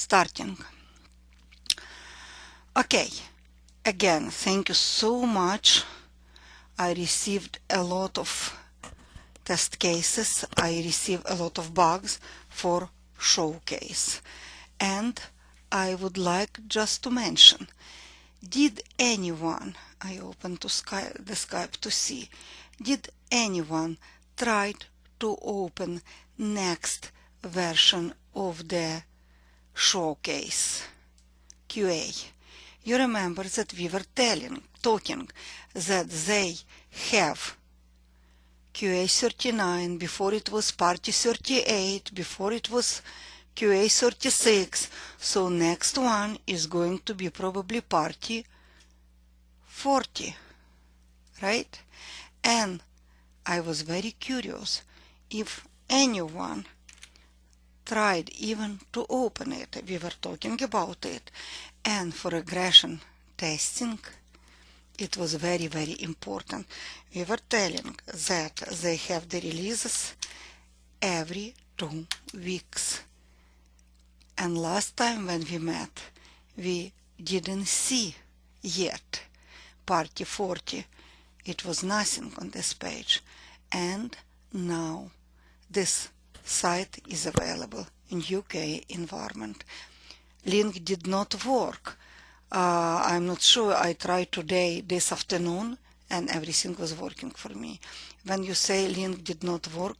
starting. Okay, again, thank you so much. I received a lot of test cases. I received a lot of bugs for showcase. And I would like just to mention, did anyone, I open to the Skype to see, did anyone try to open next version of the showcase QA? You remember that we were talking that they have QA 39, before it was Party 38, before it was QA 36, so next one is going to be probably Party 40, right? And I was very curious if anyone tried even to open it. We were talking about it. And for regression testing, it was very, very important. We were telling that they have the releases every 2 weeks. And last time when we met, we didn't see yet Party 40. It was nothing on this page. And now this site is available in UK environment. Link did not work. I'm not sure. I tried today, this afternoon, and everything was working for me. When you say link did not work,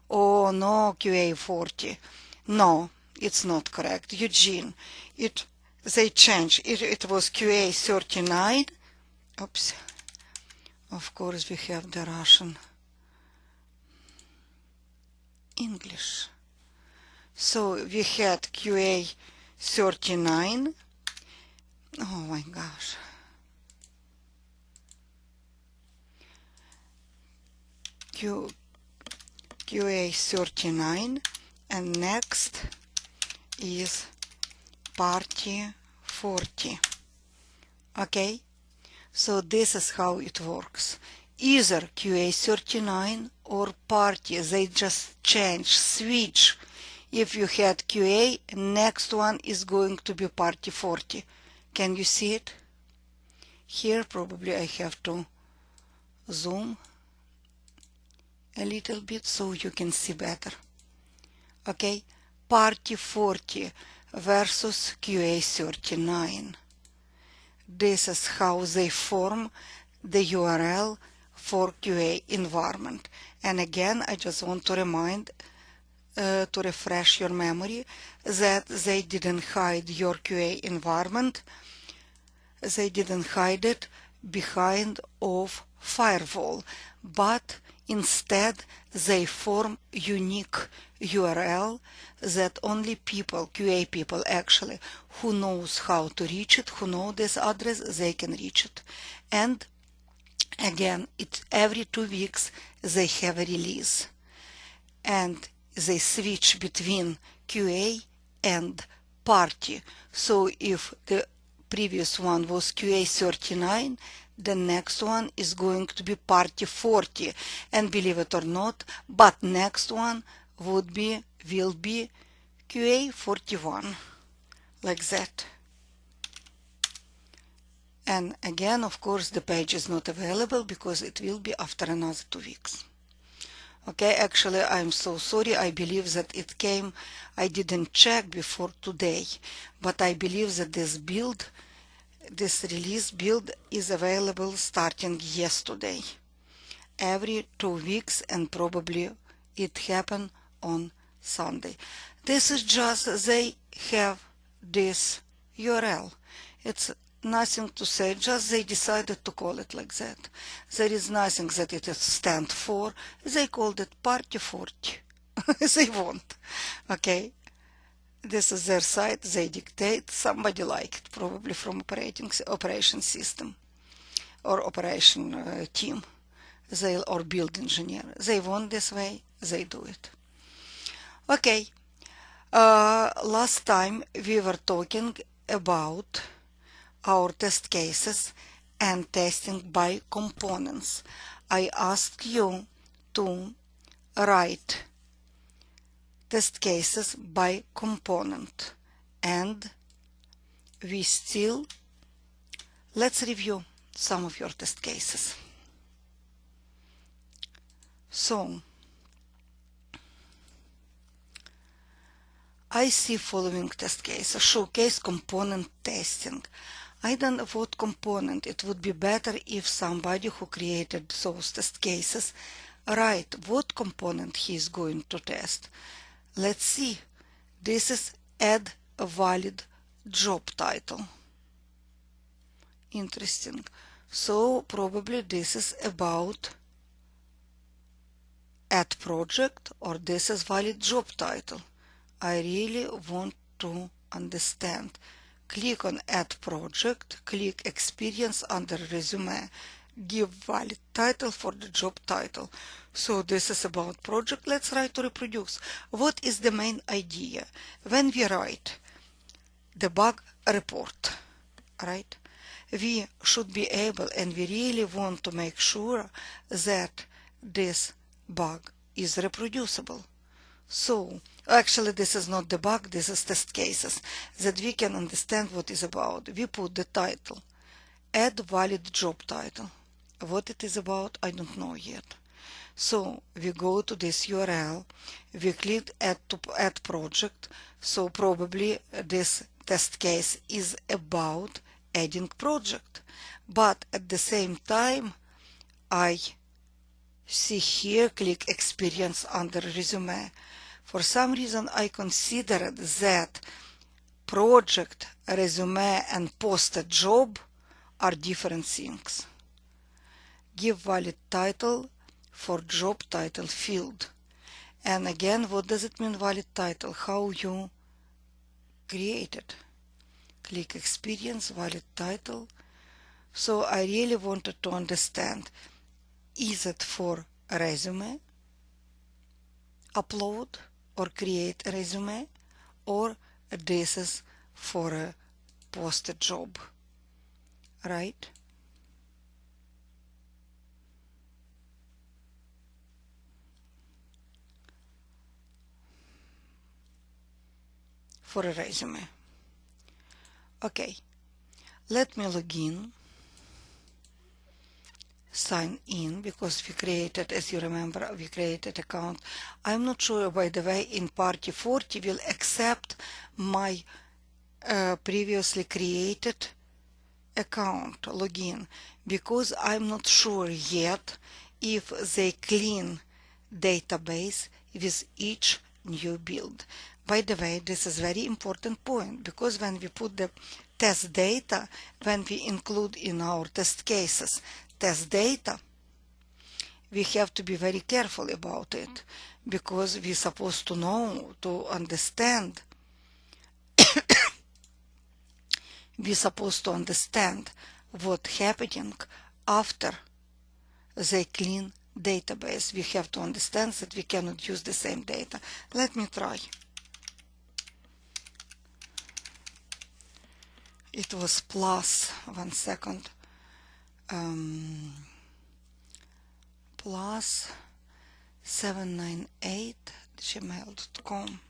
oh no, QA 40. No, it's not correct. Eugene, they changed. It was QA 39. Oops. Of course, we have the Russian English. So we had QA 39. Oh my gosh. QA 39, and next is Party 40. Okay? So this is how it works. Either QA 39 or Party, they just change, switch. If you had QA, next one is going to be Party 40. Can you see it? Here probably I have to zoom a little bit so you can see better. Okay, Party 40 versus QA 39. This is how they form the URL for QA environment. And again, I just want to remind, to refresh your memory, that they didn't hide your QA environment. They didn't hide it behind of firewall, but instead they form unique URL that only people, QA people actually, who knows how to reach it, who know this address, they can reach it. And again, every 2 weeks they have a release. And they switch between QA and Party. So if the previous one was QA 39, the next one is going to be Party 40. And believe it or not, but next one will be QA 41, like that. And again, of course, the page is not available because it will be after another 2 weeks. Okay, actually, I'm so sorry. I believe that it came, I didn't check before today, but I believe that this release build is available starting yesterday. Every 2 weeks, and probably it happened on Sunday. This is just, they have this URL. It's nothing to say, just they decided to call it like that. There is nothing that it stands for. They called it Party 40. They want. Okay. This is their site. They dictate. Somebody liked it, probably from operation system or operation team. Or build engineer. They want this way. They do it. Okay. Last time we were talking about our test cases and testing by components. I asked you to write test cases by component, and we still, let's review some of your test cases. So I see following test case: showcase component testing. I don't know what component. It would be better if somebody who created those test cases write what component he is going to test. Let's see. This is add a valid job title. Interesting. So probably this is about add project, or this is valid job title. I really want to understand. Click on add project, click experience under resume, give valid title for the job title. So this is about project. Let's write to reproduce. What is the main idea? When we write the bug report, right, we should be able, and we really want to make sure that this bug is reproducible. So actually this is not the bug, this is test cases, that we can understand what is about. We put the title, add valid job title. What it is about, I don't know yet. So we go to this URL, we click add project. So probably this test case is about adding project, but at the same time I see here click experience under resume. For some reason I considered that project, resume and posted job are different things. Give valid title for job title field. And again, what does it mean valid title? How you create it? Click experience, valid title. So I really wanted to understand, is it for a resume, upload or create a resume, or this is for a posted job, right? For a resume. Okay, let me log in, sign in, because we created, as you remember, we created account. I'm not sure, by the way, in Party 40 will accept my previously created account login, because I'm not sure yet if they clean database with each new build. By the way, this is very important point, because when we put the test data, when we include in our test cases test data, we have to be very careful about it, because we're supposed to know, to understand we're supposed to understand what's happening after they clean database. We have to understand that we cannot use the same data. Let me try. It was plus, 1 second, plus 798@gmail.com.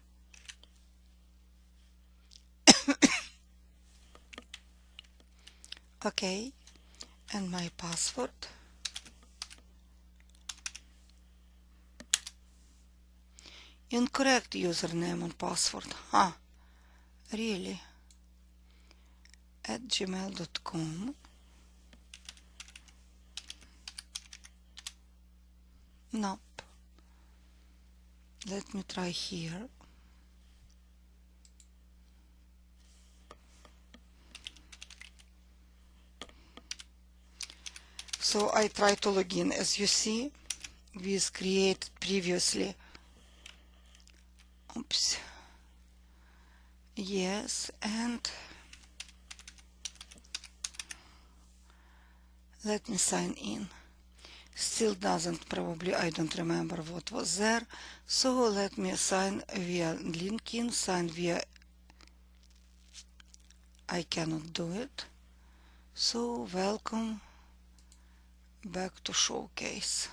Okay, and my password. Incorrect username and password. Huh, really? @gmail.com. Nope. Let me try here. So I try to log in. As you see, we created previously. Oops. Yes, and let me sign in. Still doesn't, probably I don't remember what was there. So let me sign via LinkedIn, sign via, I cannot do it. So welcome back to Showcase.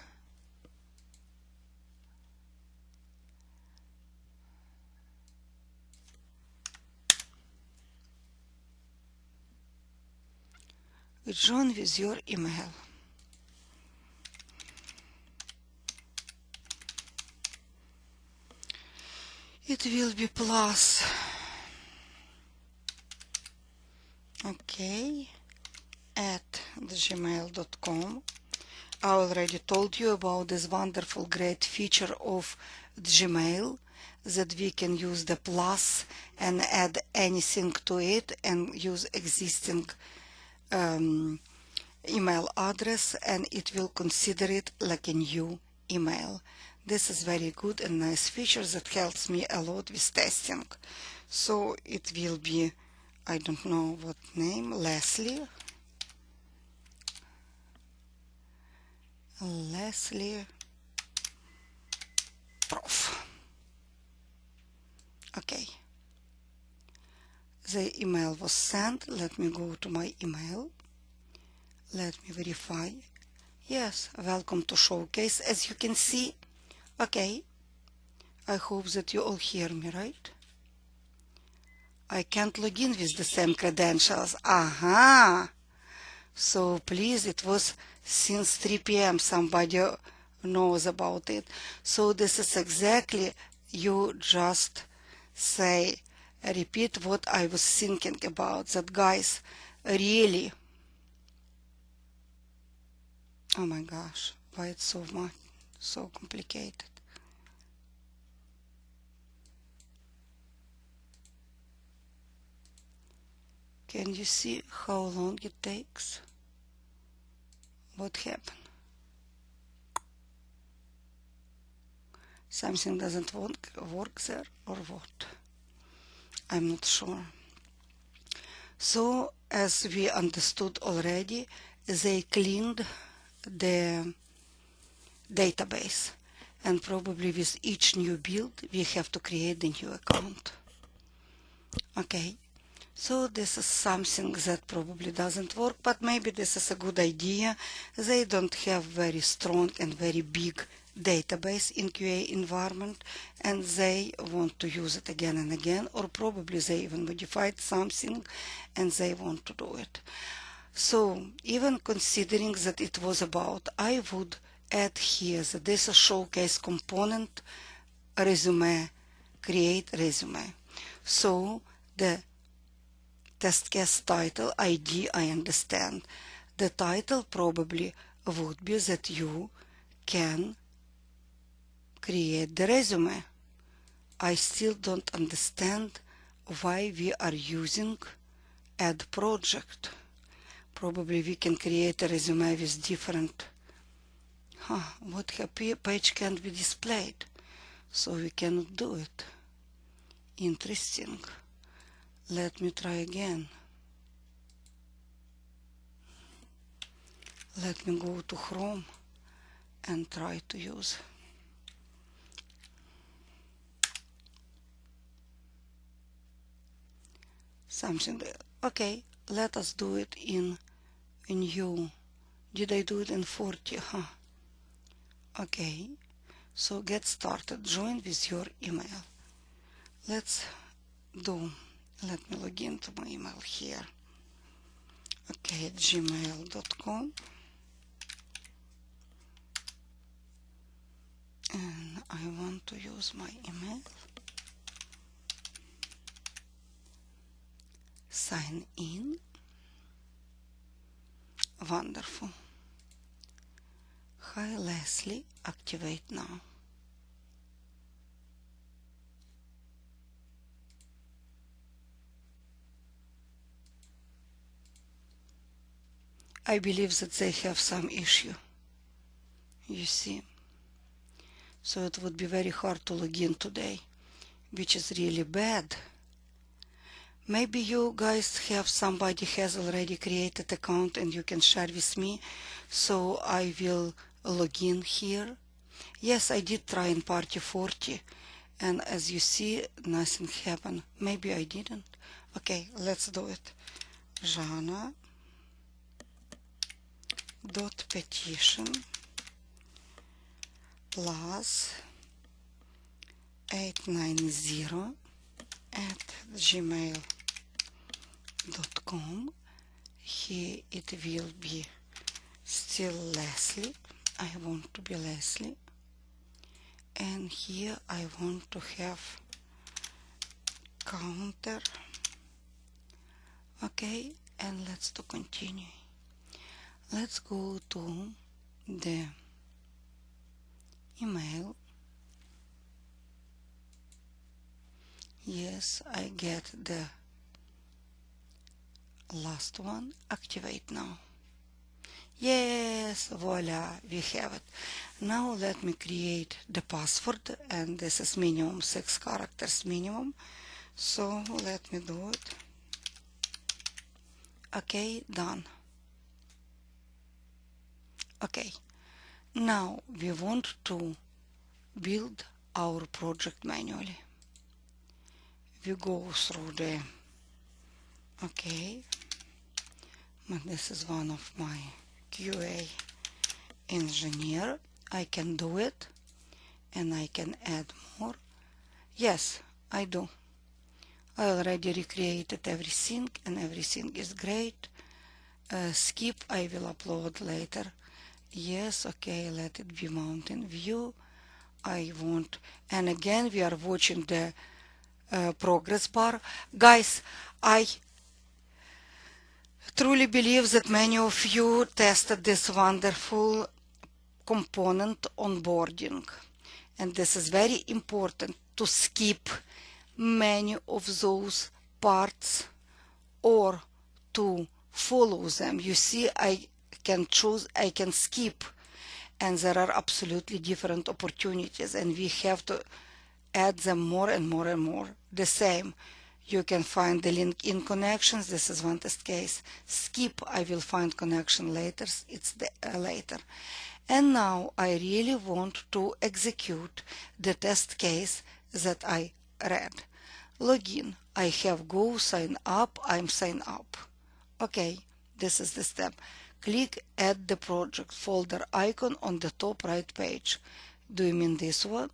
join with your email. It will be plus, okay, at gmail.com. I already told you about this wonderful great feature of Gmail, that we can use the plus and add anything to it and use existing email address, and it will consider it like a new email. This is very good and nice feature that helps me a lot with testing. So it will be, I don't know what name, Leslie Prof. Okay. The email was sent. Let me go to my email. Let me verify. Yes, welcome to Showcase, as you can see. Okay. I hope that you all hear me, right? I can't log in with the same credentials. Aha! So please, it was since 3 p.m. somebody knows about it. So this is exactly, you just say, repeat what I was thinking about, that guys, really, oh my gosh, why it's so much, so complicated. Can you see how long it takes? What happened? Something doesn't work there, or what? I'm not sure. So, as we understood already, they cleaned the database, and probably with each new build we have to create a new account. Okay, so this is something that probably doesn't work, but maybe this is a good idea. They don't have very strong and very big database in QA environment, and they want to use it again and again, or probably they even modified something and they want to do it. So even considering that it was about, I would add here that this is showcase component resume, create resume. So the test case title ID, I understand. The title probably would be that you can create the resume. I still don't understand why we are using add project. Probably we can create a resume with different, what page can't be displayed, so we cannot do it. Interesting. Let me try again. Let me go to Chrome and try to use something. Okay, let us do it in new. Did I do it in 40? Okay, so get started. Join with your email. Let me log into my email here. Okay, gmail.com. And I want to use my email. Sign in. Wonderful. Hi Leslie, activate now. I believe that they have some issue. You see. So it would be very hard to log in today, which is really bad. Maybe you guys have somebody has already created account and you can share with me, so I will log in here. Yes, I did try in Party 40, and as you see, nothing happened. Maybe I didn't. Okay, let's do it. Janna dot petition plus 890 at gmail.com. here it will be still Leslie. I want to be Leslie. And here I want to have counter. Okay, and let's to continue. Let's go to the email. Yes, I get the last one. Activate now. Yes, voila, we have it. Now let me create the password, and this is minimum 6 characters minimum. So let me do it. Okay, done. Okay, now we want to build our project manually. We go through the, okay, but this is one of my QA engineer. I can do it, and I can add more. Yes, I do. I already recreated everything, and everything is great. Skip, I will upload later. Yes, okay, let it be mountain view. I want, and again we are watching the progress bar. Guys, I truly believe that many of you tested this wonderful component onboarding, and this is very important to skip many of those parts or to follow them. You see, I can choose, I can skip, and there are absolutely different opportunities, and we have to add them more and more and more. The same, you can find the link in connections. This is one test case. Skip, I will find connection later. It's the later. And now I really want to execute the test case that I read. Login. I have go sign up. I'm sign up. Okay, this is the step. Click add the project folder icon on the top right page. Do you mean this one?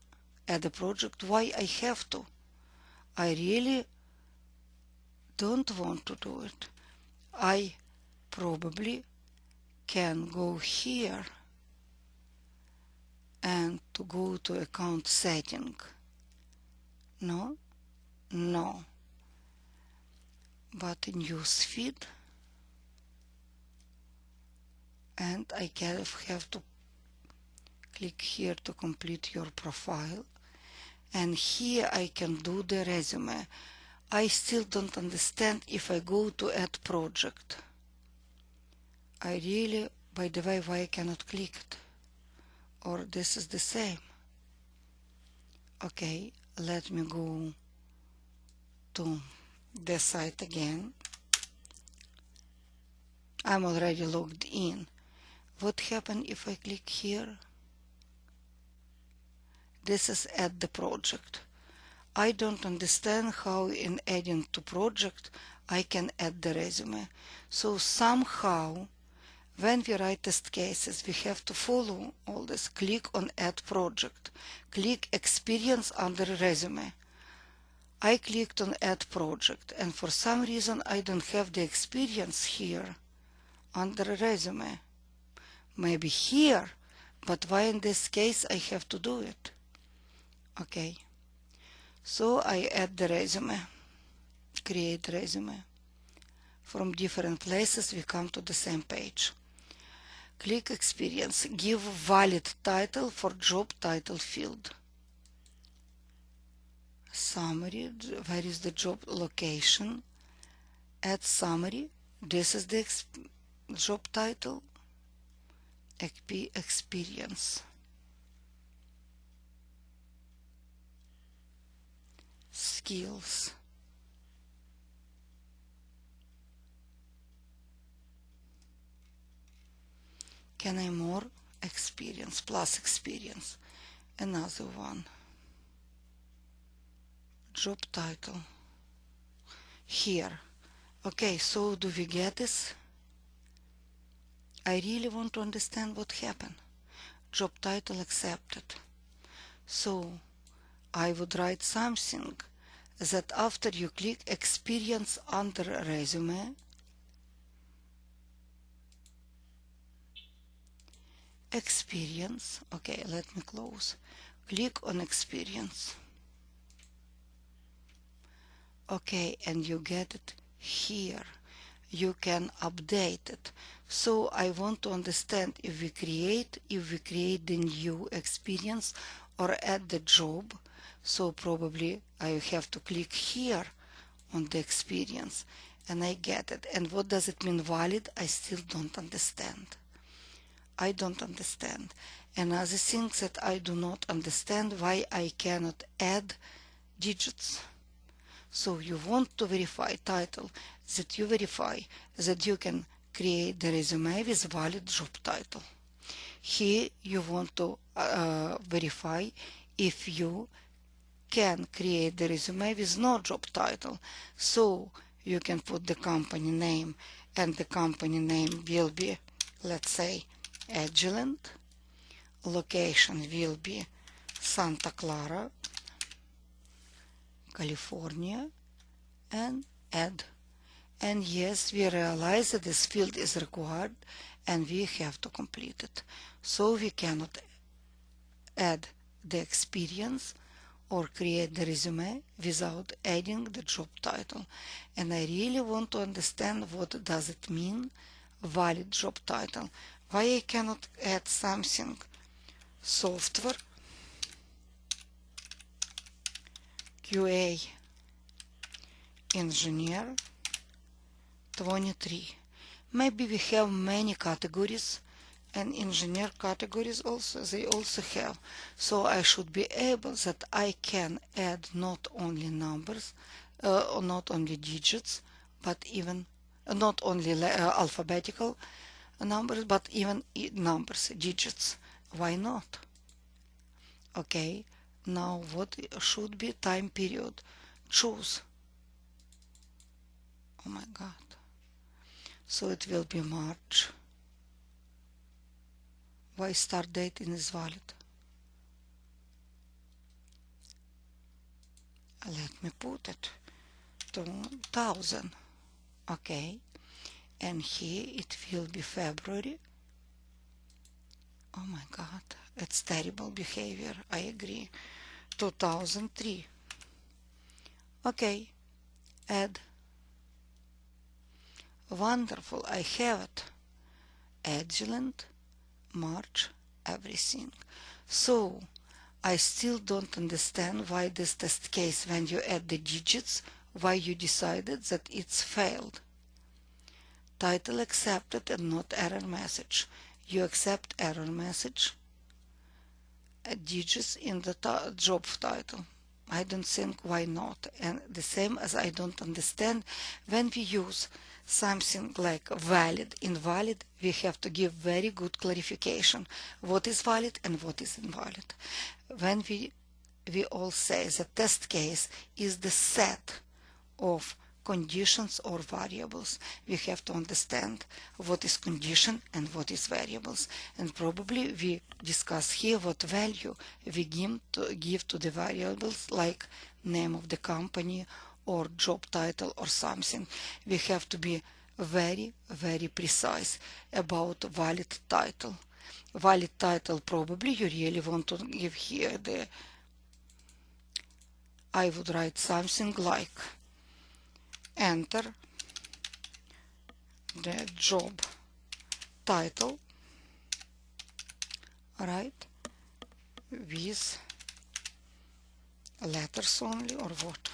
Add the project. Why I have to? I really don't want to do it. I probably can go here and to go to account setting. No? No. But in newsfeed, and I have to click here to complete your profile, and here I can do the resume. I still don't understand if I go to add project. I really, by the way, why I cannot click it? Or this is the same. Okay, let me go to the site again. I'm already logged in. What happens if I click here? This is add the project. I don't understand how in adding to project I can add the resume. So somehow when we write test cases, we have to follow all this. Click on add project. Click experience under resume. I clicked on add project, and for some reason I don't have the experience here under resume. Maybe here, but why in this case I have to do it? Okay, so I add the resume, create resume. From different places we come to the same page. Click experience, give valid title for job title field. Summary, where is the job location? Add summary, this is the job title. Experience. Skills. Can I more? Experience plus experience. Another one. Job title. Here. Okay, so do we get this? I really want to understand what happened. Job title accepted. So I would write something that after you click experience under resume, experience. Okay, let me close. Click on experience. Okay, and you get it here. You can update it. So I want to understand if we create the new experience or add the job. So probably I have to click here on the experience, and I get it. And what does it mean valid? I still don't understand. I don't understand. Another thing that I do not understand, why I cannot add digits. So you want to verify title, that you verify that you can create the resume with valid job title. Here you want to verify if you can create the resume with no job title. So you can put the company name, and the company name will be, let's say, Agilent. Location will be Santa Clara, California, and add. And yes, we realize that this field is required and we have to complete it. So we cannot add the experience or create the resume without adding the job title. And I really want to understand what does it mean, valid job title. Why I cannot add something, software, QA engineer 23. Maybe we have many categories, and engineer categories also, they also have. So I should be able that I can add not only numbers, not only digits, but even not only alphabetical numbers, but even numbers, digits. Why not? Okay, now what should be time period? Choose. Oh my God. So it will be March. Why start date is valid? Let me put it 2000. Okay, and here it will be February. Oh my God, it's terrible behavior. I agree. 2003. Okay, add. Wonderful, I have it. Agilent, March, everything. So I still don't understand why this test case, when you add the digits, why you decided that it's failed. Title accepted and not error message. You accept error message. Digits in the job title. I don't think why not. And the same as I don't understand when we use something like valid, invalid, we have to give very good clarification. What is valid and what is invalid. When we all say the test case is the set of conditions or variables, we have to understand what is condition and what is variables. And probably we discuss here what value we give to the variables, like name of the company or job title or something. We have to be very, very precise about valid title. Valid title, probably you really want to give here the, I would write something like enter the job title, right, with letters only or what?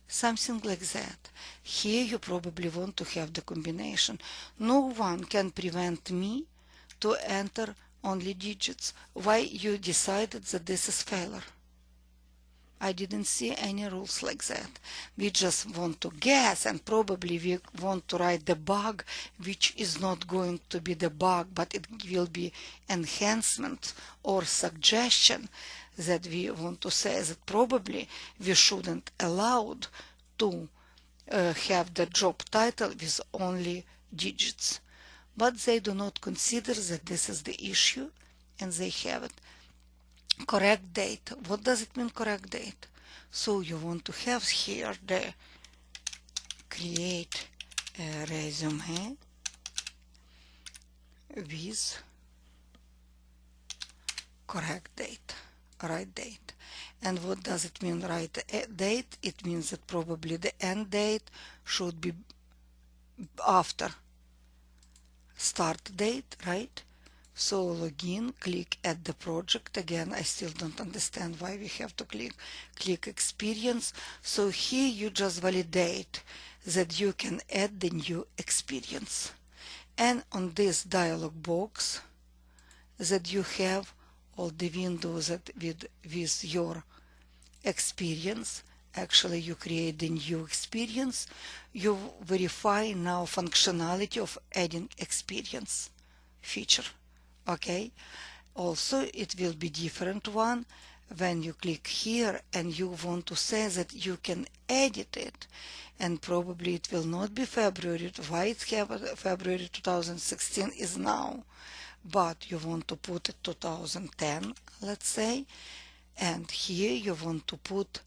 Something like that. Here you probably want to have the combination. No one can prevent me to enter only digits. Why you decided that this is failure? I didn't see any rules like that. We just want to guess, and probably we want to write the bug, which is not going to be the bug, but it will be enhancement or suggestion that we want to say that probably we shouldn't allowed to have the job title with only digits. But they do not consider that this is the issue, and they have it. Correct date. What does it mean, correct date? So you want to have here the create a resume with correct date, right date. And what does it mean, right date? It means that probably the end date should be after start date, right? So login, click add the project. Again, I still don't understand why we have to click experience. So here you just validate that you can add the new experience. And on this dialog box that you have all the windows that with your experience, actually you create the new experience, you verify now functionality of adding experience feature. Okay, also it will be different one when you click here and you want to say that you can edit it, and probably it will not be February. Why it's February 2016 is now, but you want to put it 2010, let's say, and here you want to put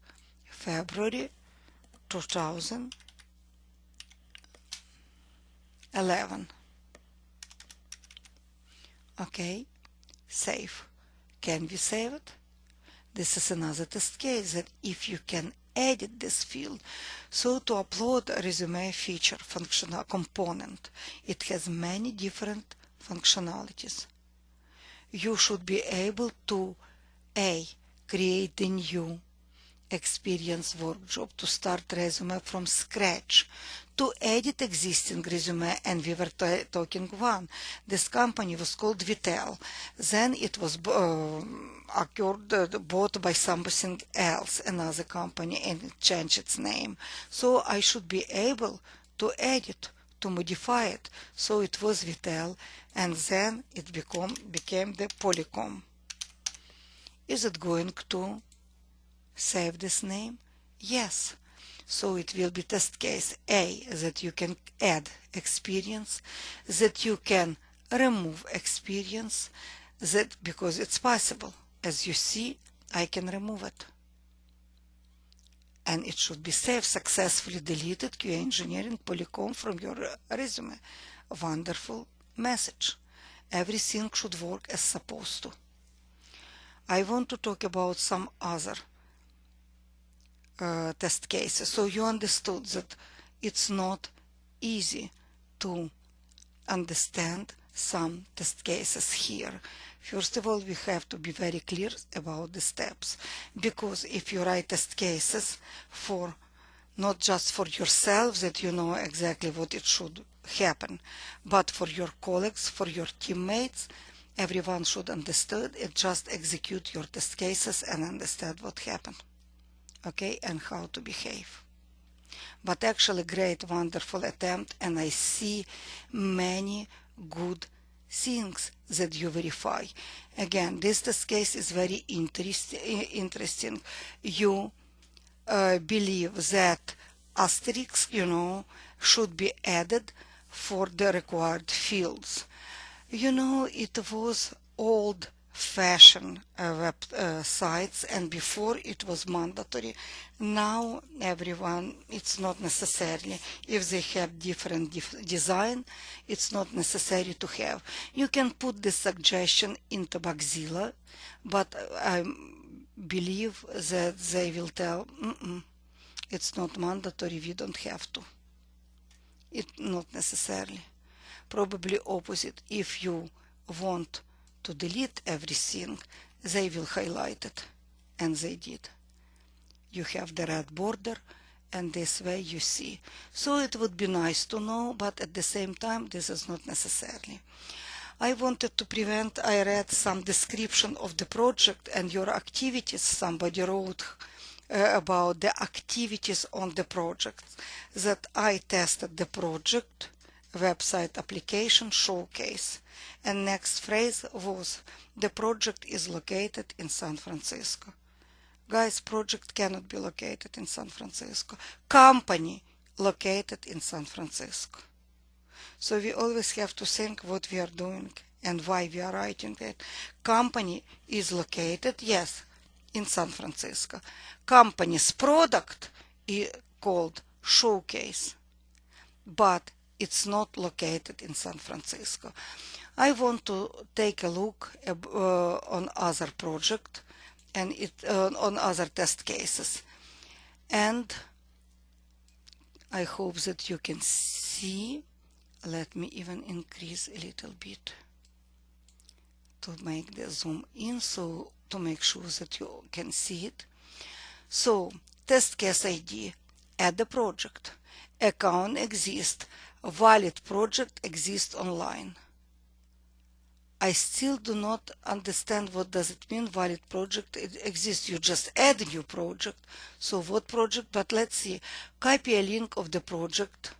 February 2011. Okay, save. Can we save it? This is another test case that if you can edit this field. So to upload a resume feature functional component, it has many different functionalities. You should be able to create a new experience workshop, to start resume from scratch, to edit existing resume, and we were talking one. This company was called Vitel. Then it was bought by something else, another company, and it changed its name. So I should be able to edit, to modify it. So it was Vitel, and then it became the Polycom. Is it going to save this name? Yes. So it will be test case A, that you can add experience, that you can remove experience, that because it's possible. As you see, I can remove it. And it should be saved, successfully deleted QA engineering Polycom from your resume. A wonderful message. Everything should work as supposed to. I want to talk about some other test cases. So you understood that it's not easy to understand some test cases here. First of all, we have to be very clear about the steps, because if you write test cases for not just for yourself, that you know exactly what it should happen, but for your colleagues, for your teammates, everyone should understand it. Just execute your test cases and understand what happened. Okay, and how to behave. But actually great, wonderful attempt, and I see many good things that you verify. Again, this test case is very interesting. You believe that asterisk, should be added for the required fields. It was old-fashioned web sites, and before it was mandatory. Now everyone, it's not necessarily. If they have different design, it's not necessary to have. You can put this suggestion into Bugzilla, but I believe that they will tell, it's not mandatory, we don't have to. Not necessarily. Probably opposite. If you want to delete everything, they will highlight it, and they did. You have the red border, and this way you see. So it would be nice to know, but at the same time, this is not necessarily. I wanted to prevent, I read some description of the project and your activities. Somebody wrote about the activities on the project, that I tested the project, website application showcase, and next phrase was, the project is located in San Francisco. Guys, project cannot be located in San Francisco. Company located in San Francisco. So we always have to think what we are doing and why we are writing it. Company is located, yes, in San Francisco. Company's product is called Showcase, but it's not located in San Francisco. I want to take a look on other project and on other test cases, and I hope that you can see. Let me even increase a little bit to make the zoom in, so to make sure that you can see it. So test case ID, add the project, account exists, valid project exists online. I still do not understand what does it mean valid project exists. You just add a new project. So what project? But let's see. Copy a link of the project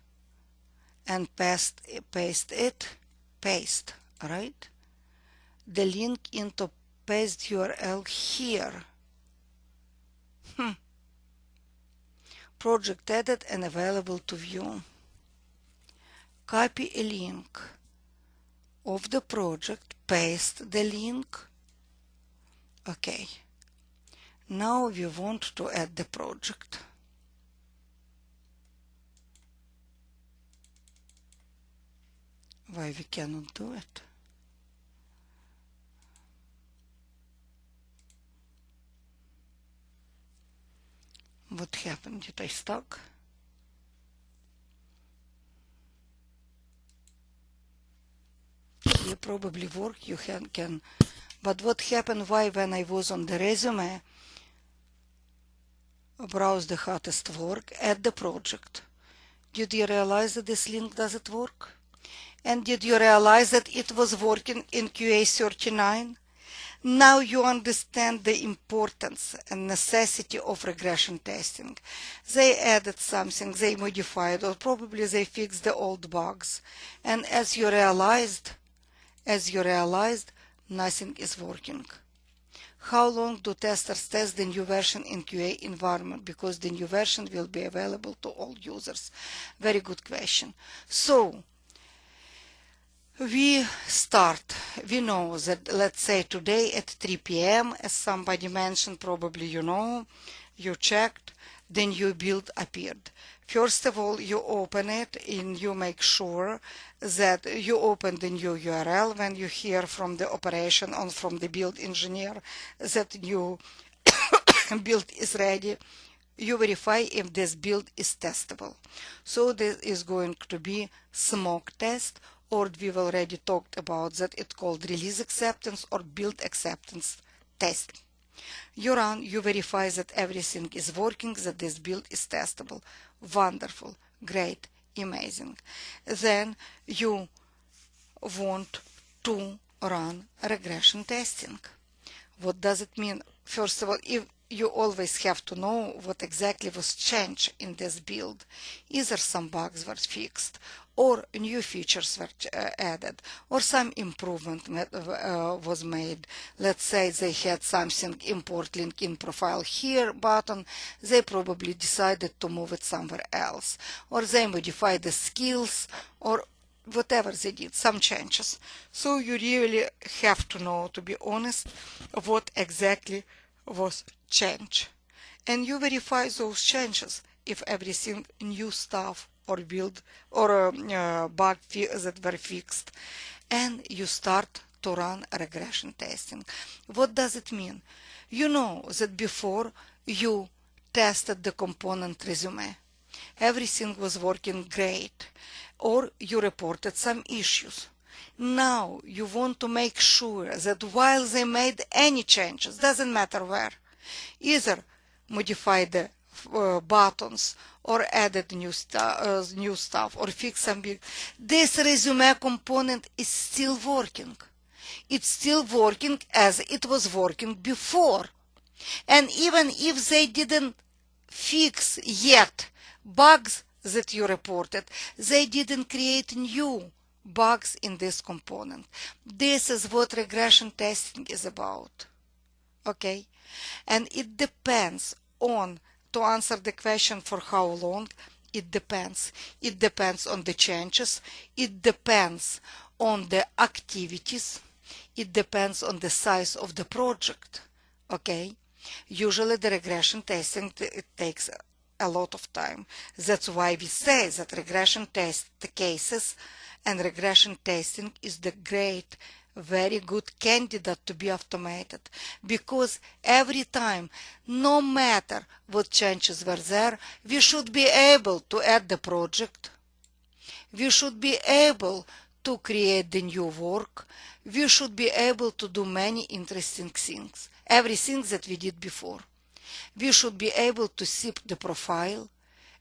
and paste it. Paste, right? The link into paste URL here. Project added and available to view. Copy a link of the project, paste the link. Okay, now we want to add the project. Why we cannot do it? What happened? Did I stuck? You probably work, you can, but what happened, why when I was on the resume, browse the hottest work, add the project. Did you realize that this link doesn't work? And did you realize that it was working in QA 39? Now you understand the importance and necessity of regression testing. They added something, they modified, or probably they fixed the old bugs. And as you realized, nothing is working. How long do testers test the new version in QA environment? Because the new version will be available to all users. Very good question. So, we start. We know that, let's say today at 3 p.m., as somebody mentioned, probably you know, you checked, the new build appeared. First of all, you open it and you make sure that you open the new URL when you hear from the operation or from the build engineer that new build is ready. You verify if this build is testable. So this is going to be smoke test, or we've already talked about that it's called release acceptance or build acceptance testing. You run, you verify that everything is working, that this build is testable. Wonderful, great, amazing. Then you want to run regression testing. What does it mean? First of all, if you always have to know what exactly was changed in this build. Either some bugs were fixed, or new features were added, or some improvement was made. Let's say they had something import link in profile here button, they probably decided to move it somewhere else, or they modified the skills, or whatever they did, some changes. So you really have to know, to be honest, what exactly was changed. And you verify those changes if everything new stuff or build or bug that were fixed. And you start to run regression testing. What does it mean? You know that before you tested the component resume, everything was working great, or you reported some issues. Now you want to make sure that while they made any changes, doesn't matter where, either modify the buttons or added new stuff or fix some big, this resume component is still working. It's still working as it was working before. And even if they didn't fix yet bugs that you reported, they didn't create new bugs in this component. This is what regression testing is about. Okay? And it depends on, to answer the question for how long, it depends. It depends on the changes. It depends on the activities. It depends on the size of the project. Okay? Usually the regression testing it takes a lot of time. That's why we say that regression test cases and regression testing is the great, very good candidate to be automated, because every time, no matter what changes were there, we should be able to add the project, we should be able to create the new work, we should be able to do many interesting things, everything that we did before. We should be able to zip the profile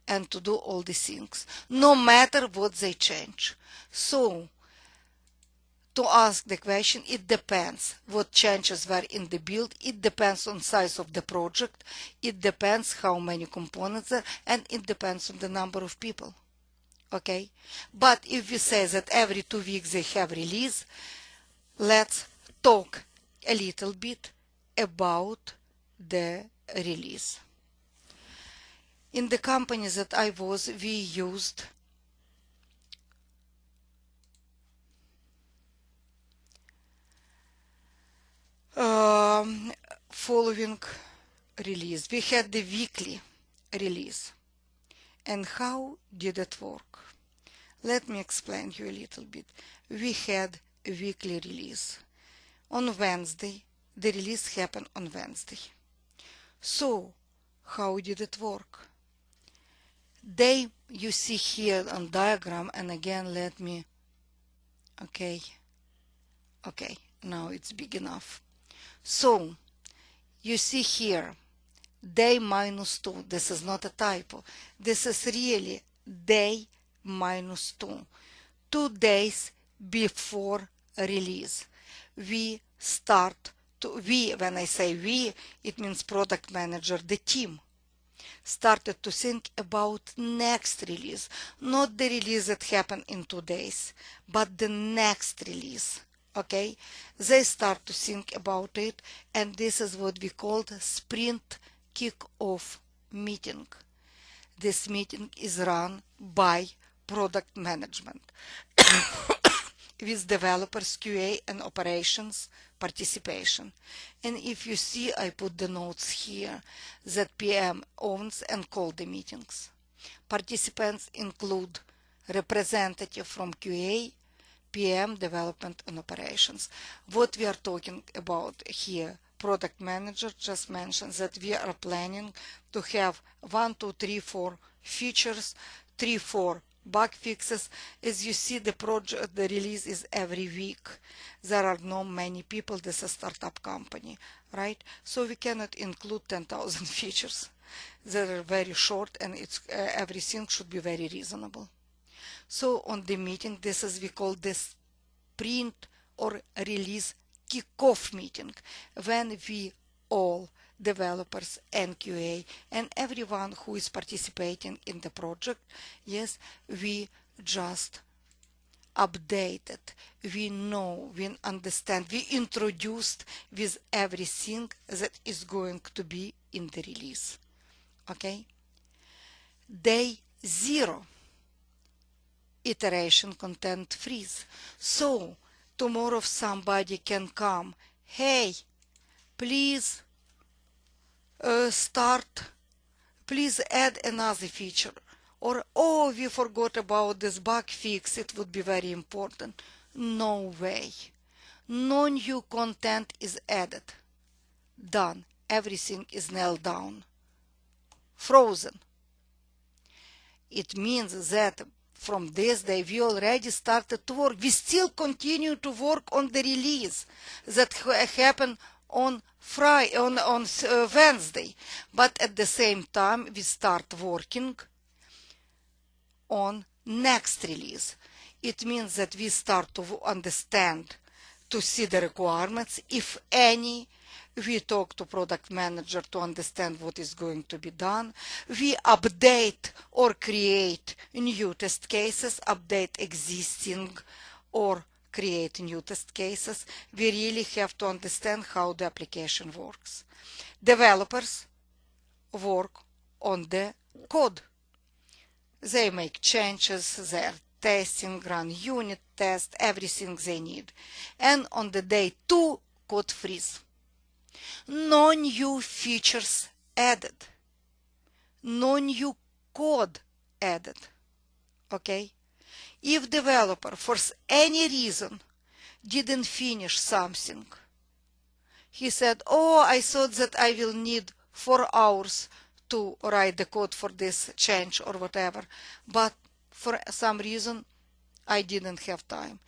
and to do all the things, no matter what they change. So, to ask the question, it depends what changes were in the build, it depends on size of the project, it depends how many components there, and it depends on the number of people. Okay? But if we say that every 2 weeks they have release, let's talk a little bit about the release. In the company that I was, we used following release. We had the weekly release. And how did it work? Let me explain you a little bit. We had a weekly release. On Wednesday, the release happened on Wednesday. So, how did it work? You see here on diagram, and again let me, okay, now it's big enough. So, you see here, day minus 2, this is not a typo, this is really day minus 2, 2 days before release. We start to, when I say we, it means product manager, the team, started to think about next release, not the release that happened in 2 days, but the next release. Okay, they start to think about it, and this is what we called sprint kick-off meeting. This meeting is run by product management with developers, QA, and operations participation. And if you see, I put the notes here that PM owns and calls the meetings. Participants include representative from QA, PM, development, and operations. What we are talking about here, product manager just mentioned that we are planning to have 1, 2, 3, 4 features, 3, 4 bug fixes. As you see, the project, the release is every week. There are not many people. This is a startup company, right? So we cannot include 10,000 features. They are very short, and it's everything should be very reasonable. So on the meeting, this is we call this sprint or release kickoff meeting, when we all developers and QA and everyone who is participating in the project, yes, we just updated, we know, we understand, we introduced with everything that is going to be in the release. Okay? Day 0. Iteration content freeze. So tomorrow somebody can come, hey, please please add another feature, or oh, we forgot about this bug fix, it would be very important. No way. No new content is added. Done. Everything is nailed down. Frozen. It means that from this day we already started to work. We still continue to work on the release that happened on Wednesday, but at the same time we start working on next release. It means that we start to understand, to see the requirements, if any. We talk to product manager to understand what is going to be done. We update or create new test cases, update existing or create new test cases. We really have to understand how the application works. Developers work on the code. They make changes, they are testing, run unit tests, everything they need. And on the day 2, code freeze. No new features added. no new code added. Okay? If developer for any reason didn't finish something, he said, oh, I thought that I will need 4 hours to write the code for this change or whatever, but for some reason I didn't have time.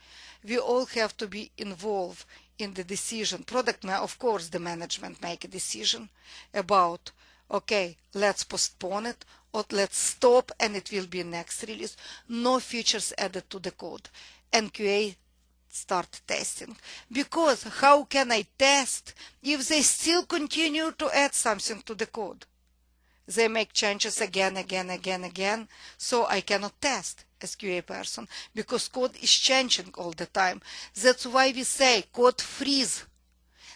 We all have to be involved in the decision. Of course, the management make a decision about, okay, let's postpone it, or let's stop and it will be next release. No features added to the code. And QA start testing. Because how can I test if they still continue to add something to the code? They make changes again, so I cannot test as QA person because code is changing all the time. That's why we say code freeze.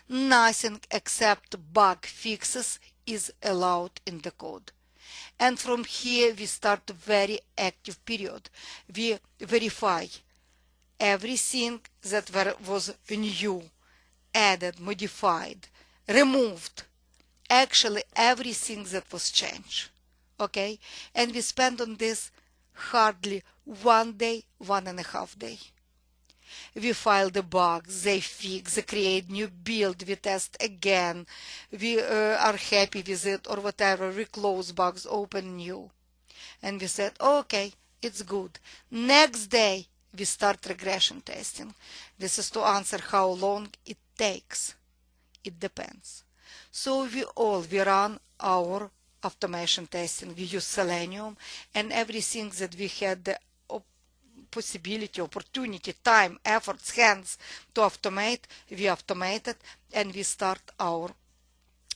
Nothing except bug fixes is allowed in the code. And from here we start a very active period. We verify everything that was new, added, modified, removed. Actually everything that was changed. Okay? And we spend on this hardly 1 day, 1.5 days. We file the bugs, they fix, they create new build, we test again, we are happy with it or whatever, we close bugs, open new. And we said, okay, it's good. Next day, we start regression testing. This is to answer how long it takes. It depends. So we run our automation testing. We use Selenium, and everything that we had the possibility, opportunity, time, efforts, hands to automate, we automate it, and we start our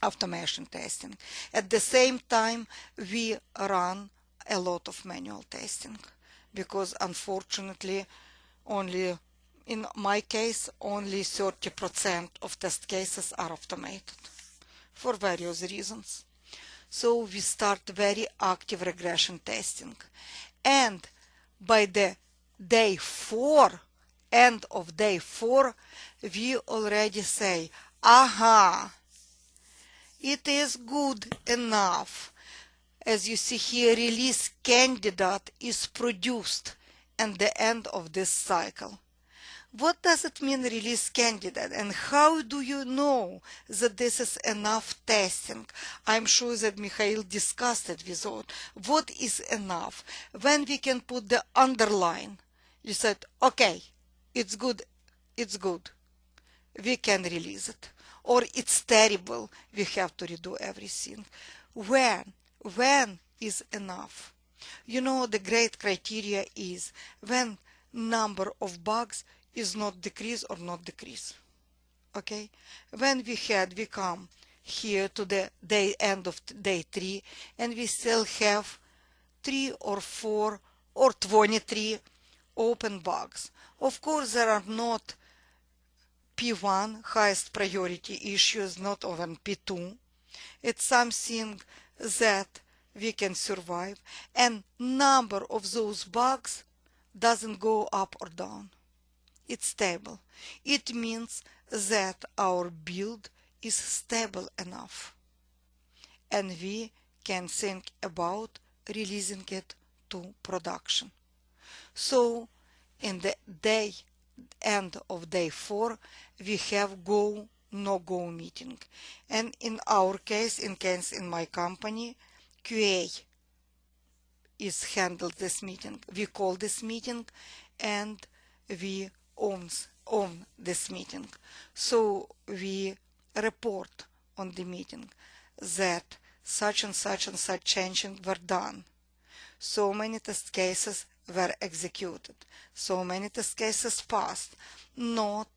automation testing. At the same time, we run a lot of manual testing because unfortunately only in my case only 30% of test cases are automated for various reasons. So we start very active regression testing, and by the day 4, end of day 4, we already say, aha, it is good enough. As you see here, release candidate is produced at the end of this cycle. What does it mean, release candidate, and how do you know that this is enough testing? I'm sure that Mikhail discussed it with all. What is enough? When we can put the underline, you said, okay, it's good, we can release it. Or it's terrible, we have to redo everything. When is enough? You know, the great criteria is when number of bugs is not decrease or not decrease. Okay? When we come here to the end of day 3 and we still have 3 or 4 or 23 open bugs. Of course, there are not P1, highest priority issues, not even P2. It's something that we can survive, and number of those bugs doesn't go up or down. It's stable. It means that our build is stable enough, and we can think about releasing it to production. So in the end of day 4, we have go, no go meeting. And in our case, in my company, QA is handled this meeting. We call this meeting and we own this meeting. So we report on the meeting that such and such changing were done. So many test cases were executed. So many test cases passed. Not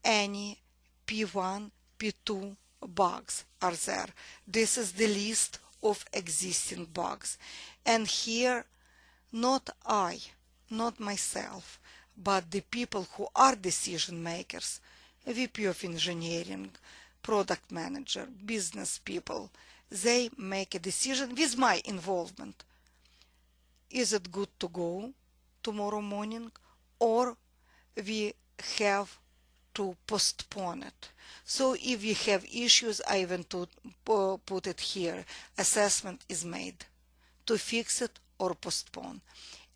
any P1, P2 bugs are there. This is the list of existing bugs. And here, not I, not myself, but the people who are decision makers, VP of engineering, product manager, business people, they make a decision with my involvement. Is it good to go tomorrow morning, or we have to postpone it? So if we have issues, I even put it here. Assessment is made. to fix it or postpone.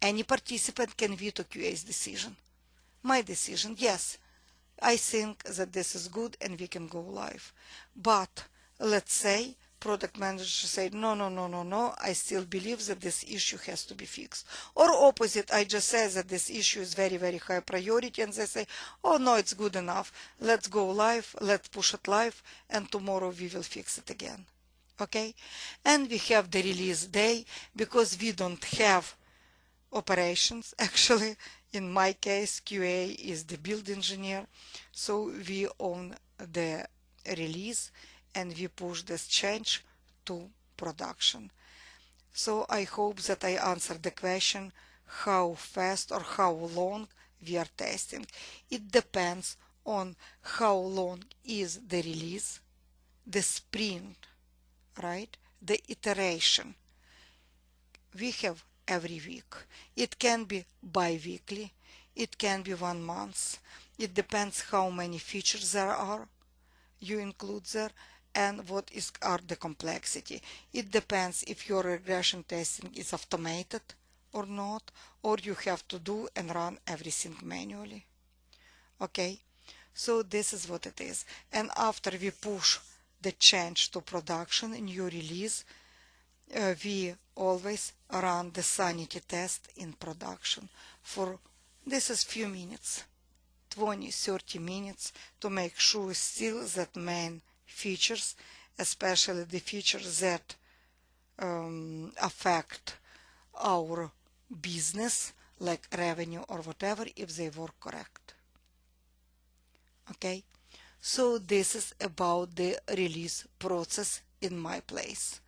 Any participant can veto QA's decision. My decision, yes, I think that this is good and we can go live. But let's say product manager said, no, no, no, no, no, I still believe that this issue has to be fixed. Or opposite, I just say that this issue is very, very high priority, and they say, oh no, it's good enough. Let's go live, let's push it live, and tomorrow we will fix it again. Okay? And we have the release day, because we don't have operations. Actually, in my case, QA is the build engineer, so we own the release and we push this change to production. So I hope that I answered the question how fast or how long we are testing. It depends on how long is the release, the sprint, right? The iteration. We have every week. It can be bi-weekly, it can be 1 month. It depends how many features there are you include there and what are the complexity. It depends if your regression testing is automated or not, or you have to do and run everything manually. Okay, so this is what it is. And after we push the change to production, new release, we always run the sanity test in production for this is few minutes, 20-30 minutes, to make sure still that main features, especially the features that affect our business like revenue or whatever, if they work correct. Okay, so this is about the release process in my place.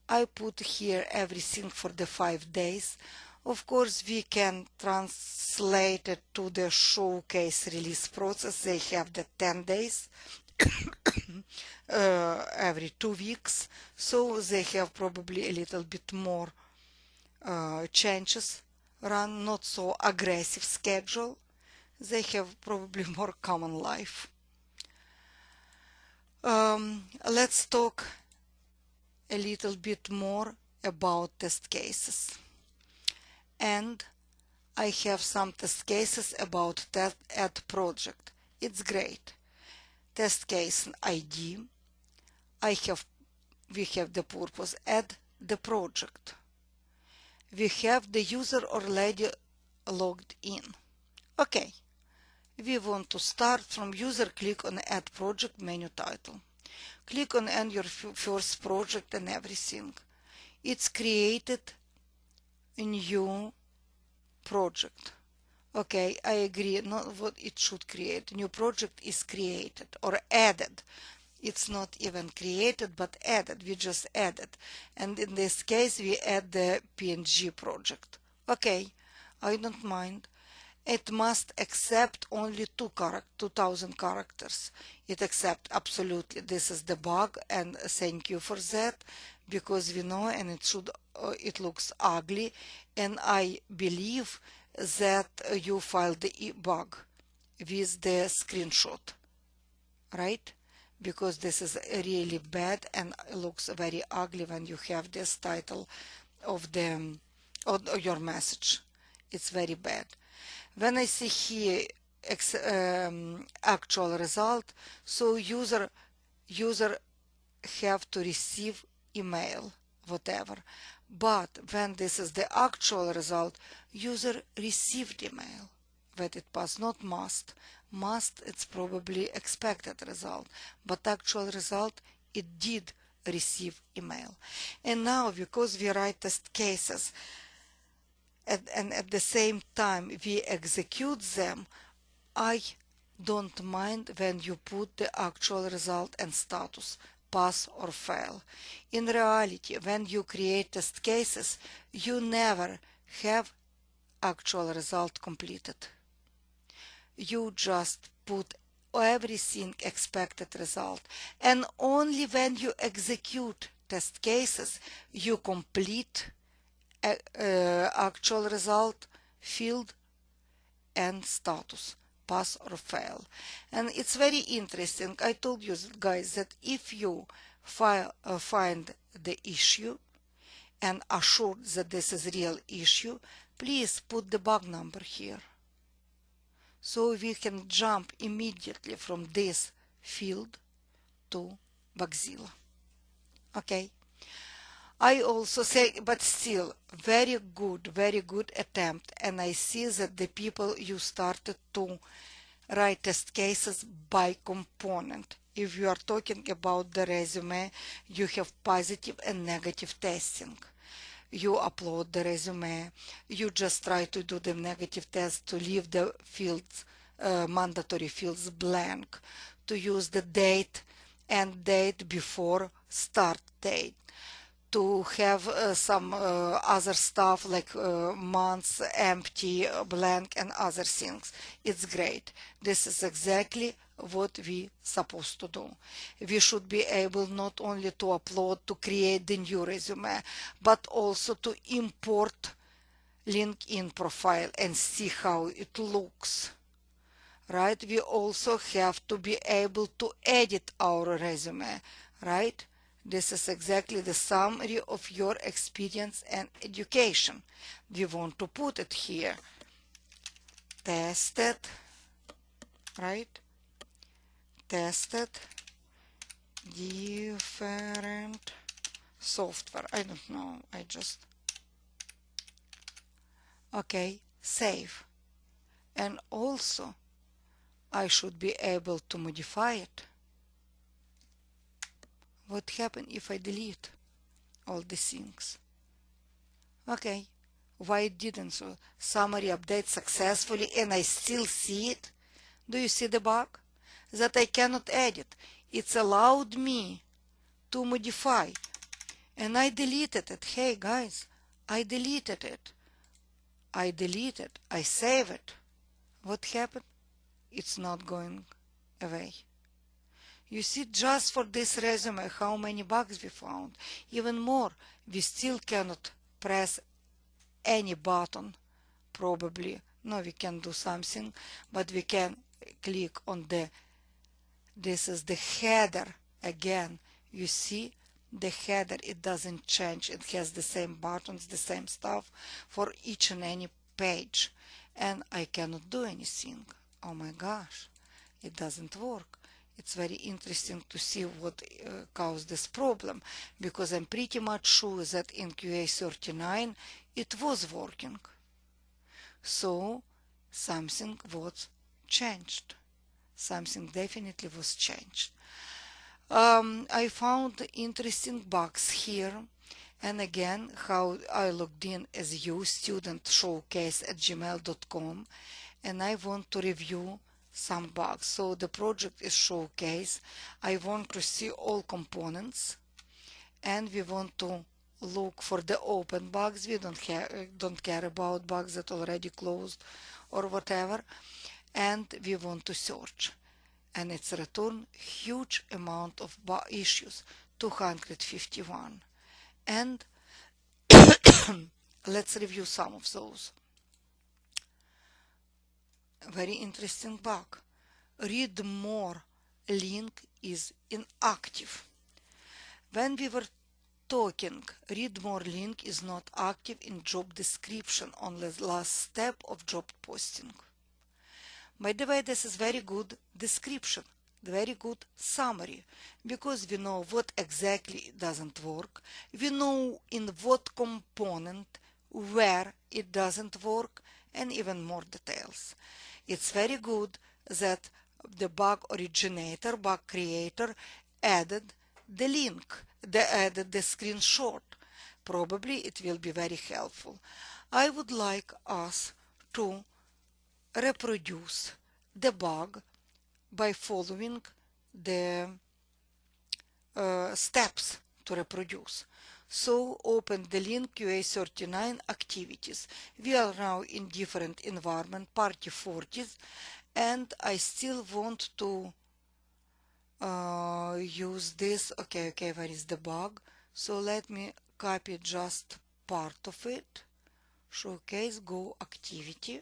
I put here everything for the 5 days. Of course, we can translate it to the showcase release process. They have the 10 days every 2 weeks, so they have probably a little bit more changes, run not so aggressive schedule. They have probably more common life. Let's talk a little bit more about test cases. And I have some test cases about add project. It's great. Test case ID. We have the purpose, add the project. We have the user already logged in. Okay. We want to start from user, click on add project menu title. Click on add your first project and everything. It's created a new project. Okay, I agree, not what it should create. New project is created or added. It's not even created but added. We just added. And in this case we add the PNG project. Okay, I don't mind. It must accept only 2000 characters. It accepts absolutely. This is the bug, and thank you for that, because we know, and it looks ugly, and I believe that you filed the bug with the screenshot, right? Because this is really bad and it looks very ugly when you have this title of your message. It's very bad. When I see here actual result, so user have to receive email, whatever. But when this is the actual result, user received email. But it was not must. Must, it's probably expected result. But actual result, it did receive email. And now, because we write test cases, and at the same time we execute them, I don't mind when you put the actual result and status, pass or fail. In reality, when you create test cases, you never have actual result completed. You just put everything expected result, and only when you execute test cases you complete actual result, field, and status, pass or fail. And it's very interesting. I told you guys that if you find the issue and assured that this is real issue, please put the bug number here. So we can jump immediately from this field to Bugzilla. Okay. I also say, but still, very good attempt. And I see that the people, you started to write test cases by component. If you are talking about the resume, you have positive and negative testing. You upload the resume, you just try to do the negative test, to leave the fields, mandatory fields blank, to use the date and date before start date, to have some other stuff like months empty, blank, and other things. It's great. This is exactly what we supposed to do. We should be able not only to upload, to create the new resume, but also to import LinkedIn profile and see how it looks. Right? We also have to be able to edit our resume, right? This is exactly the summary of your experience and education. We want to put it here. Tested, right? Tested different software. I don't know. Okay, save. And also, I should be able to modify it. What happens if I delete all the things? Okay, why it didn't? So summary update successfully and I still see it. Do you see the bug? That I cannot edit. It's allowed me to modify. And I deleted it. Hey guys, I deleted it. I save it. What happened? It's not going away. You see, just for this resume, how many bugs we found. Even more, we still cannot press any button, probably. No, we can do something, but we can click on this is the header again. You see, the header, it doesn't change. It has the same buttons, the same stuff for each and any page. And I cannot do anything. Oh my gosh, it doesn't work. It's very interesting to see what caused this problem, because I'm pretty much sure that in QA39 it was working. So something was changed. Something definitely was changed. I found interesting bugs here. And again, how I logged in as you, student showcase at gmail.com, and I want to review some bugs. So the project is showcase. I want to see all components, and we want to look for the open bugs. We don't care about bugs that already closed or whatever, and we want to search. And it's returned huge amount of issues, 251. And let's review some of those. Very interesting bug. Read more link is inactive. When we were talking, read more link is not active in job description on the last step of job posting. By the way, this is very good description, very good summary, because we know what exactly doesn't work. We know in what component, where it doesn't work, and even more details. It's very good that the bug originator, bug creator added the link, added the screenshot. Probably it will be very helpful. I would like us to reproduce the bug by following the steps to reproduce. So open the link QA39 activities. We are now in different environment, party 40s, and I still want to use this. Okay, where is the bug? So let me copy just part of it. Showcase, go activity.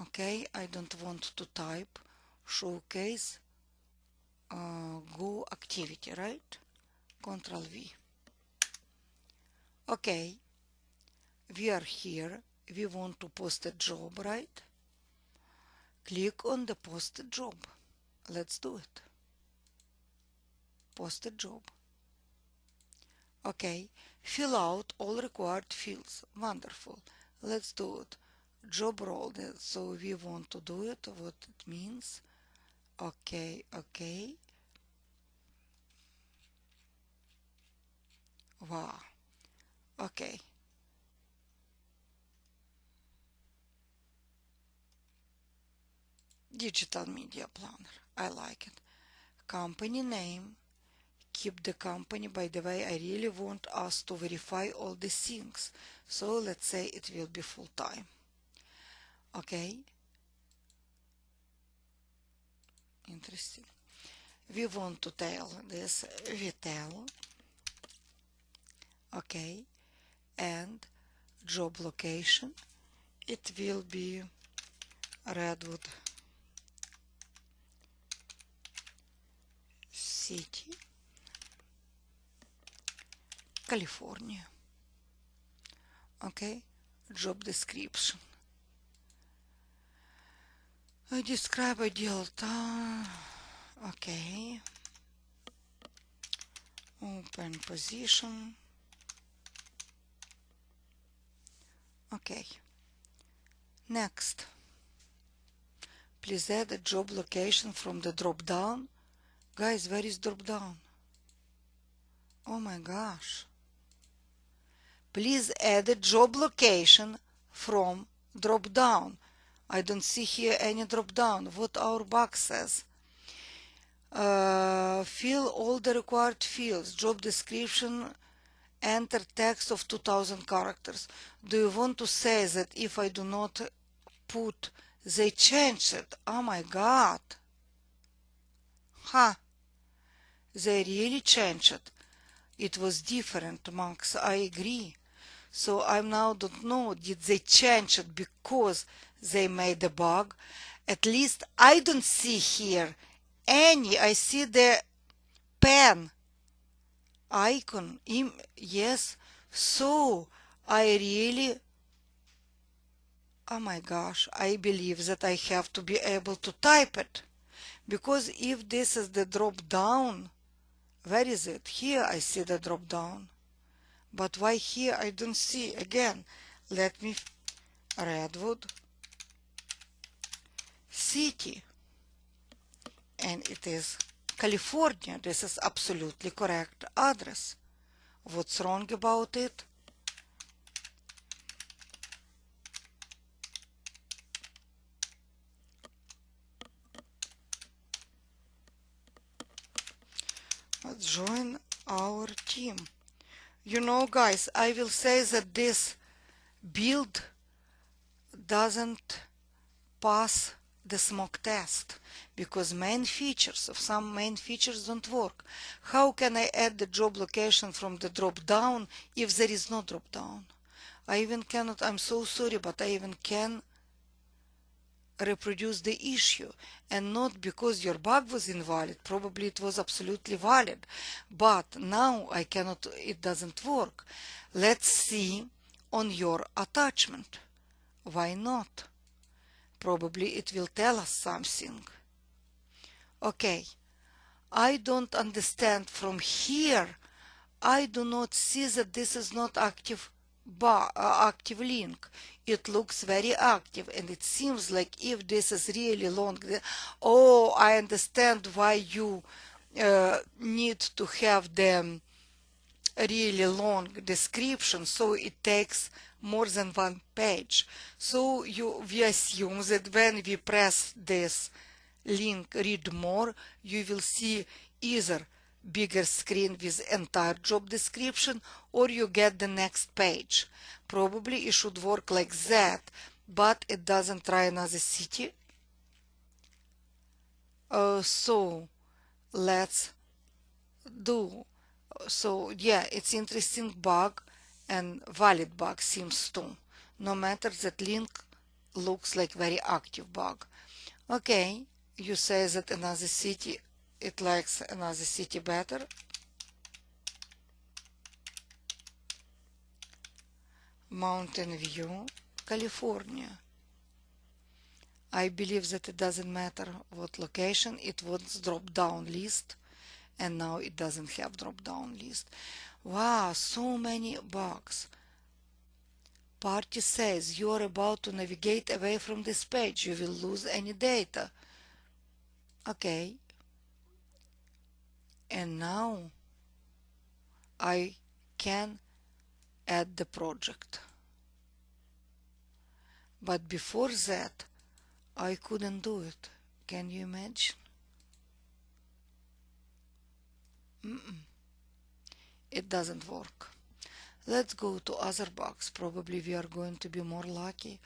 Okay, I don't want to type showcase, go activity, right? Ctrl V. Okay, we are here. We want to post a job, right? Click on the posted job. Let's do it. Posted job. Okay, fill out all required fields. Wonderful. Let's do it. Job role. So we want to do it, what it means. Okay, okay. Wow. Okay. Digital media planner. I like it. Company name. Keep the company. By the way, I really want us to verify all the things. So let's say it will be full time. Okay. Interesting. We want to tell this. We tell. Okay. And job location. It will be Redwood City, California. Okay, job description. I describe ideal time. Okay, open position. Okay, next. Please add a job location from the drop down. Guys, where is drop down? Oh my gosh. Please add a job location from drop down. I don't see here any drop down. What our box says. Fill all the required fields. Job description. Enter text of 2000 characters. Do you want to say that if I do not put, they changed it? Oh my god. Huh. They really changed it. It was different, Max. I agree. So I now don't know, did they change it because they made a bug? At least I don't see here any. I see the pen icon. Yes. So I really, oh my gosh, I believe that I have to be able to type it. Because if this is the drop down, where is it? Here I see the drop down. But why here I don't see? Again, let me, Redwood City. And it is California. This is absolutely correct address. What's wrong about it? Join our team. You know, guys, I will say that this build doesn't pass the smoke test because some main features don't work. How can I add the job location from the drop down if there is no drop down? I even cannot, I'm so sorry, but I even can reproduce the issue, and not because your bug was invalid. Probably it was absolutely valid, but now I cannot, it doesn't work. Let's see on your attachment. Why not? Probably it will tell us something. Okay, I don't understand from here. I do not see that this is not active active link. It looks very active, and it seems like if this is really long. Oh, I understand why you need to have the really long description, so it takes more than one page. So we assume that when we press this link read more, you will see either bigger screen with entire job description, or you get the next page. Probably it should work like that, but it doesn't. Try another city. So let's do. So yeah, it's interesting bug and valid bug seems too. No matter that link looks like very active bug. Okay, you say that another city, it likes another city better. Mountain View, California. I believe that it doesn't matter what location, it wants drop-down list, and now it doesn't have drop-down list. Wow, so many bugs. Party says you are about to navigate away from this page. You will lose any data. Okay. And now I can add the project. But before that, I couldn't do it. Can you imagine? It doesn't work. Let's go to other bugs. Probably we are going to be more lucky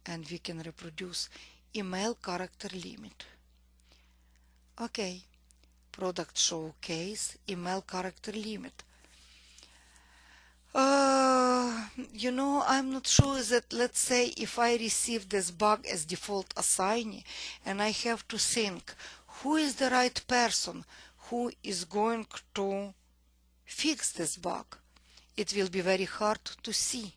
and we can reproduce email character limit. Okay, product showcase, email character limit. I'm not sure that, let's say, if I receive this bug as default assignee and I have to think who is the right person who is going to fix this bug, it will be very hard to see.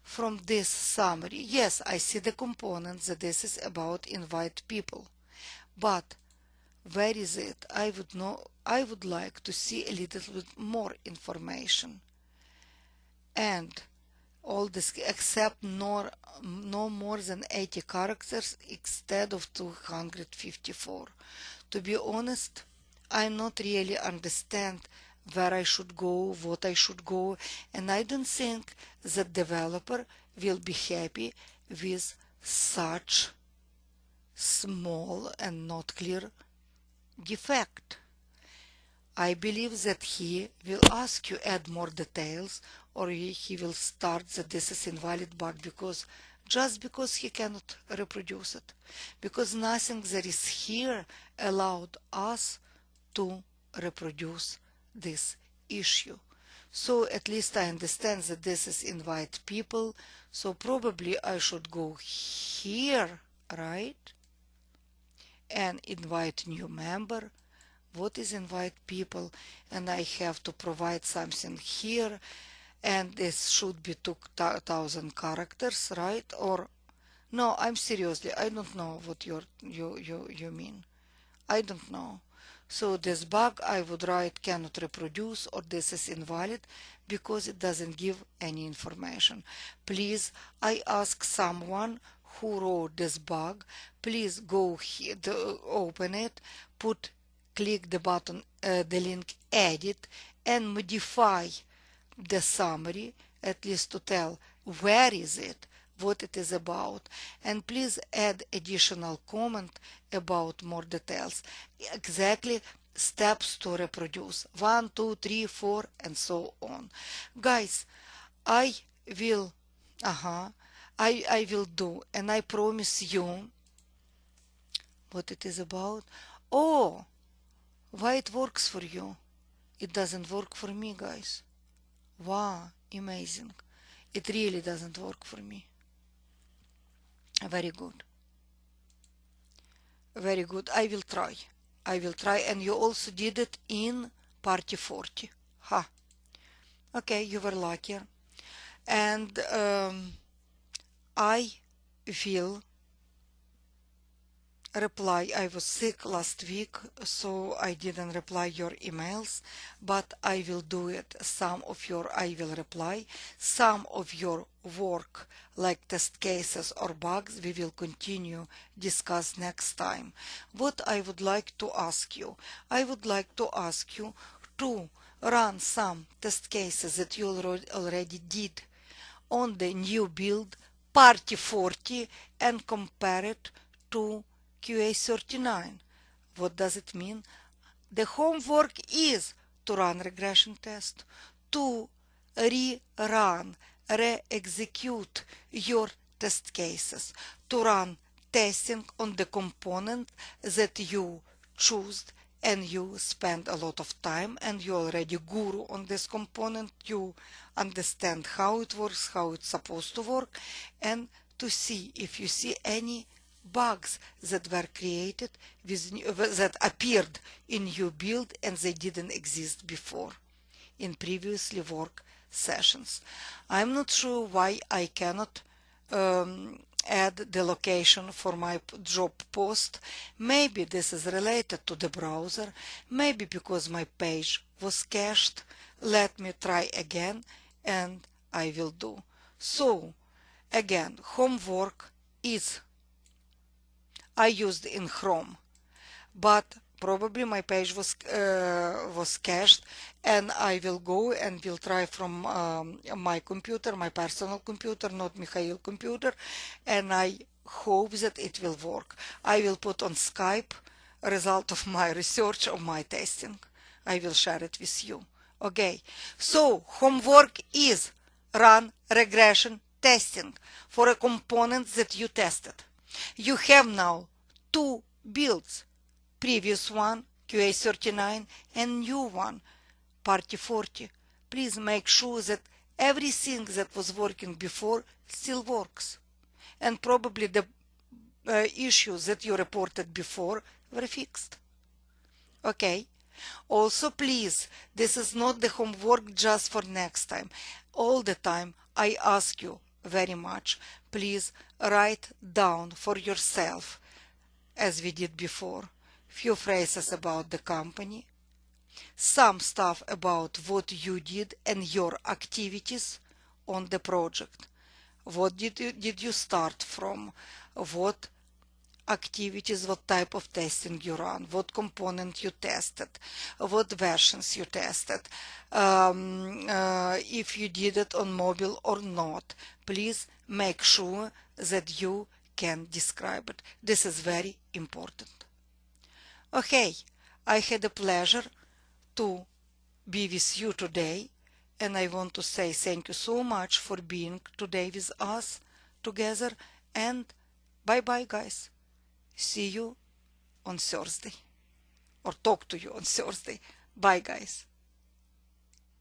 From this summary, yes, I see the components that this is about invite people, but where is it? I would like to see a little bit more information. And all this except no more than 80 characters instead of 254. To be honest, I not really understand where I should go, what I should go, and I don't think the developer will be happy with such small and not clear defect. I believe that he will ask you add more details, or he will start that this is invalid bug just because he cannot reproduce it, because nothing that is here allowed us to reproduce this issue. So at least I understand that this is invite people, so probably I should go here, right? And invite new member. What is invite people? And I have to provide something here, and this should be 2000 characters, right? Or no, I'm seriously, I don't know what you mean. I don't know. So this bug I would write cannot reproduce, or this is invalid because it doesn't give any information. Please, I ask someone who wrote this bug, please go here, open it, click the button, the link edit, and modify the summary, at least to tell where is it, what it is about, and please add additional comment about more details, exactly steps to reproduce 1, 2, 3, 4, and so on. Guys, I will do, and I promise you what it is about. Oh, why it works for you? It doesn't work for me, guys. Wow, amazing. It really doesn't work for me. Very good. Very good. I will try. And you also did it in party 40. Ha. Okay, you were luckier. And I will reply. I was sick last week, so I didn't reply your emails, but I will do it. I will reply. Some of your work, like test cases or bugs, we will continue discuss next time. What I would like to ask you, to run some test cases that you already did on the new build party 40 and compare it to QA39. What does it mean? The homework is to run regression test, to re-execute your test cases, to run testing on the component that you choose and you spend a lot of time, and you already guru on this component, you understand how it works, how it's supposed to work, and to see if you see any bugs that were created that appeared in your build and they didn't exist before in previously work sessions. I'm not sure why I cannot add the location for my job post. Maybe this is related to the browser, maybe because my page was cached. Let me try again and I will do. So again, homework is I used in Chrome, but probably my page was cached, and I will go and will try from my computer, my personal computer, not Mikhail computer, and I hope that it will work. I will put on Skype a result of my research, of my testing. I will share it with you. Okay, so homework is run regression testing for a component that you tested. You have now two builds, previous one, QA39, and new one, Party 40. Please make sure that everything that was working before still works. And probably the issues that you reported before were fixed. Okay. Also, please, this is not the homework just for next time. All the time, I ask you very much, please write down for yourself, as we did before, few phrases about the company, some stuff about what you did and your activities on the project. What did you start from? What activities, what type of testing you run, what component you tested, what versions you tested, if you did it on mobile or not. Please make sure that you can describe it. This is very important. Okay, I had a pleasure to be with you today, and I want to say thank you so much for being today with us together, and bye bye guys. See you on Thursday, or talk to you on Thursday. Bye guys.